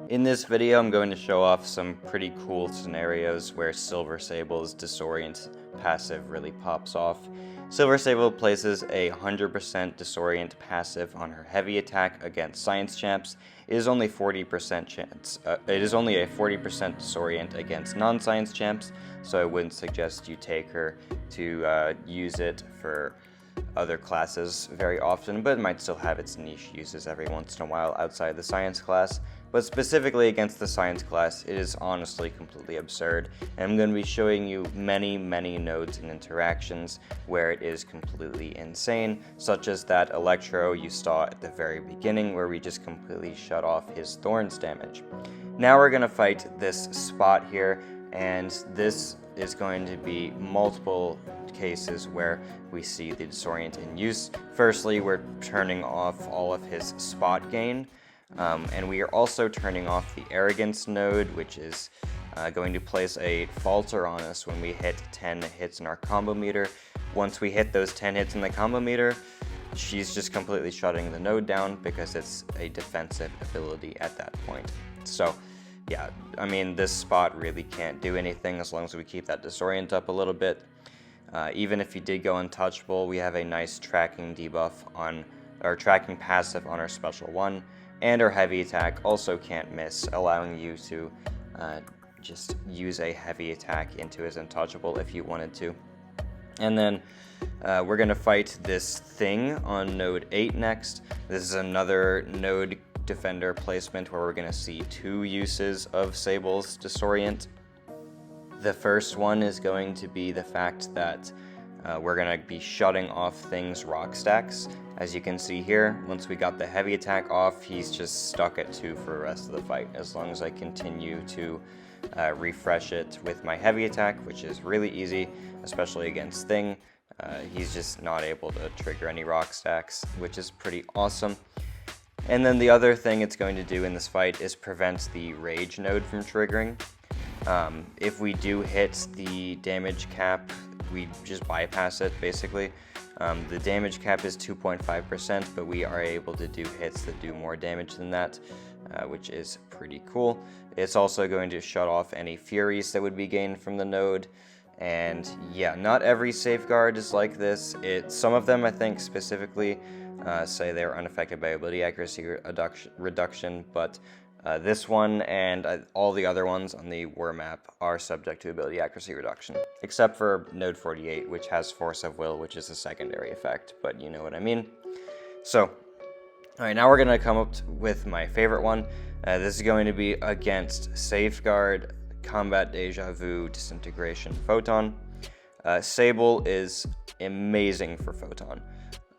In this video, I'm going to show off some pretty cool scenarios where Silver Sable's Disorient passive really pops off. Silver Sable places a 100% Disorient passive on her heavy attack against Science Champs. It is only 40% chance. It is only a 40% Disorient against non-Science Champs, so I wouldn't suggest you take her to use it for other classes very often, but it might still have its niche uses every once in a while outside the science class. But specifically against the science class, it is honestly completely absurd, and I'm going to be showing you many nodes and interactions where it is completely insane, such as that Electro you saw at the very beginning where we just completely shut off his Thorns damage. Now we're going to fight this spot here, and this is going to be multiple cases where we see the Disorient in use. Firstly, we're turning off all of his spot gain, and we are also turning off the Arrogance node, which is going to place a falter on us when we hit 10 hits in our combo meter. Once we hit those 10 hits in the combo meter, she's just completely shutting the node down because it's a defensive ability at that point. So yeah, I mean, this spot really can't do anything as long as we keep that Disorient up a little bit. Even if you did go untouchable, we have a nice tracking debuff on our tracking passive on our special 1, and our heavy attack also can't miss, allowing you to just use a heavy attack into his untouchable if you wanted to. And then we're going to fight this thing on node 8 next. This is another node defender placement where we're going to see two uses of Sable's Disorient. The first one is going to be the fact that we're going to be shutting off things rock stacks. As you can see here, once we got the heavy attack off, he's just stuck at 2 for the rest of the fight, as long as I continue to refresh it with my heavy attack, which is really easy, especially against Thing. He's just not able to trigger any rock stacks, which is pretty awesome. And then the other thing it's going to do in this fight is prevent the Rage node from triggering. If we do hit the damage cap, we just bypass it, basically. The damage cap is 2.5%, but we are able to do hits that do more damage than that, which is pretty cool. It's also going to shut off any Furies that would be gained from the node. And yeah, not every safeguard is like this. Some of them, I think, specifically say they're unaffected by ability accuracy reduction, but this one and all the other ones on the War map are subject to ability accuracy reduction, except for node 48, which has Force of Will, which is a secondary effect, but you know what I mean. So, alright, now we're going to come up with my favorite one. This is going to be against Safeguard, Combat Deja Vu, Disintegration, Photon. Sable is amazing for Photon.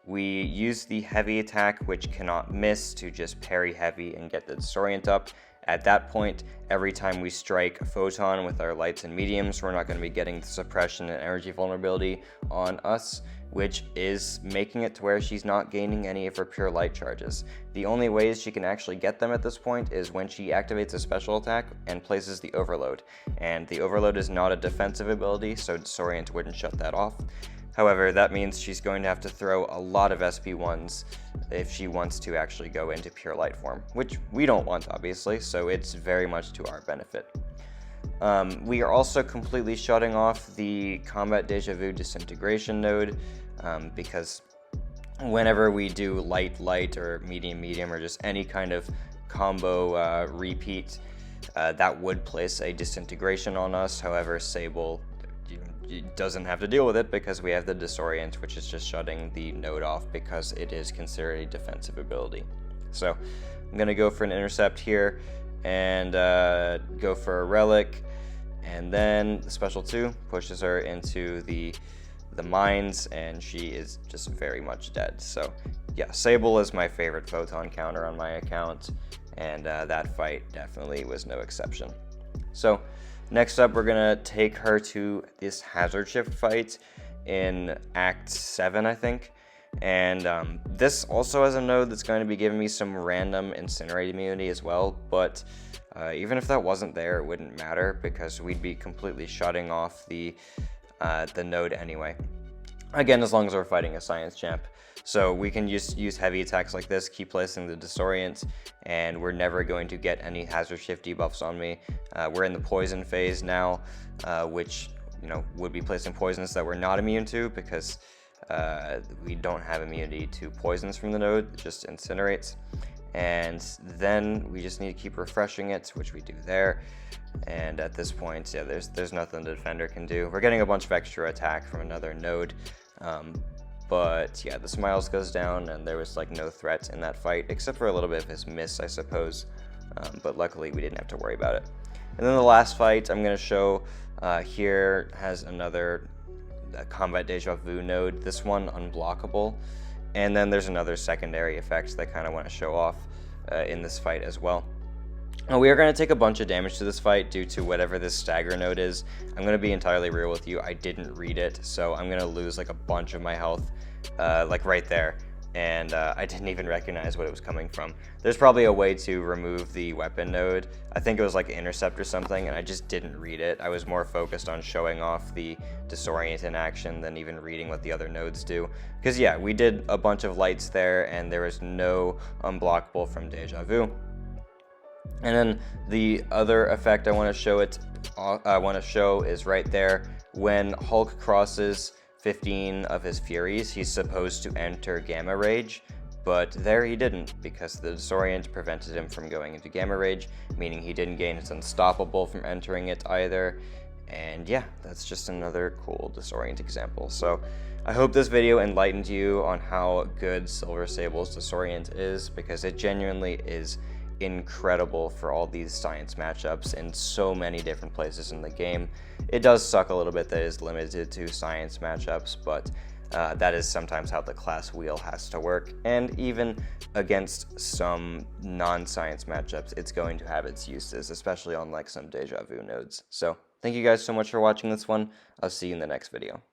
We use the heavy attack, which cannot miss, to just parry heavy and get the Disorient up. At that point, every time we strike Photon with our lights and mediums, we're not going to be getting the suppression and energy vulnerability on us, which is making it to where she's not gaining any of her pure light charges. The only ways she can actually get them at this point is when she activates a special attack and places the Overload. And the Overload is not a defensive ability, so Disorient wouldn't shut that off. However, that means she's going to have to throw a lot of SP1s if she wants to actually go into pure light form, which we don't want, obviously, so it's very much to our benefit. We are also completely shutting off the Combat Deja Vu Disintegration node, because whenever we do light or medium or just any kind of combo repeat, that would place a disintegration on us. However, Sable doesn't have to deal with it because we have the Disorient, which is just shutting the node off because it is considered a defensive ability. So I'm going to go for an intercept here and go for a relic, and then the special 2 pushes her into the mines, and she is just very much dead. So yeah, Sable is my favorite Photon counter on my account, and that fight definitely was no exception. So next up, we're going to take her to this Hazard Shift fight in Act 7, I think. And this also has a node that's going to be giving me some random Incinerate immunity as well, but even if that wasn't there, it wouldn't matter because we'd be completely shutting off the node anyway. Again, as long as we're fighting a science champ. So we can use heavy attacks like this, keep placing the Disorient, and we're never going to get any hazard shift debuffs on me. We're in the poison phase now, which would be placing poisons that we're not immune to, because we don't have immunity to poisons from the node. It just incinerates. And then we just need to keep refreshing it, which we do there. And at this point, yeah, there's nothing the defender can do. We're getting a bunch of extra attack from another node, but yeah, the Smiles goes down, and there was like no threat in that fight, except for a little bit of his miss, I suppose. But luckily, we didn't have to worry about it. And then the last fight I'm going to show here has another combat deja vu node. This one unblockable. And then there's another secondary effect that I kind of want to show off in this fight as well. We are going to take a bunch of damage to this fight due to whatever this stagger node is. I'm going to be entirely real with you. I didn't read it, so I'm going to lose like a bunch of my health, like right there. And I didn't even recognize what it was coming from. There's probably a way to remove the weapon node. I think it was like intercept or something, and I just didn't read it. I was more focused on showing off the Disorient in action than even reading what the other nodes do. Because yeah, we did a bunch of lights there, and there was no unblockable from Deja Vu. And then the other effect I want to show is right there. When Hulk crosses 15 of his Furies, he's supposed to enter Gamma Rage, but there he didn't, because the Disorient prevented him from going into Gamma Rage, meaning he didn't gain his Unstoppable from entering it either. And yeah, that's just another cool Disorient example. So I hope this video enlightened you on how good Silver Sable's Disorient is, because it genuinely is incredible for all these science matchups in so many different places in the game. It does suck a little bit that it's limited to science matchups, but that is sometimes how the class wheel has to work, and even against some non-science matchups, it's going to have its uses, especially on like some Deja Vu nodes. So thank you guys so much for watching this one. I'll see you in the next video.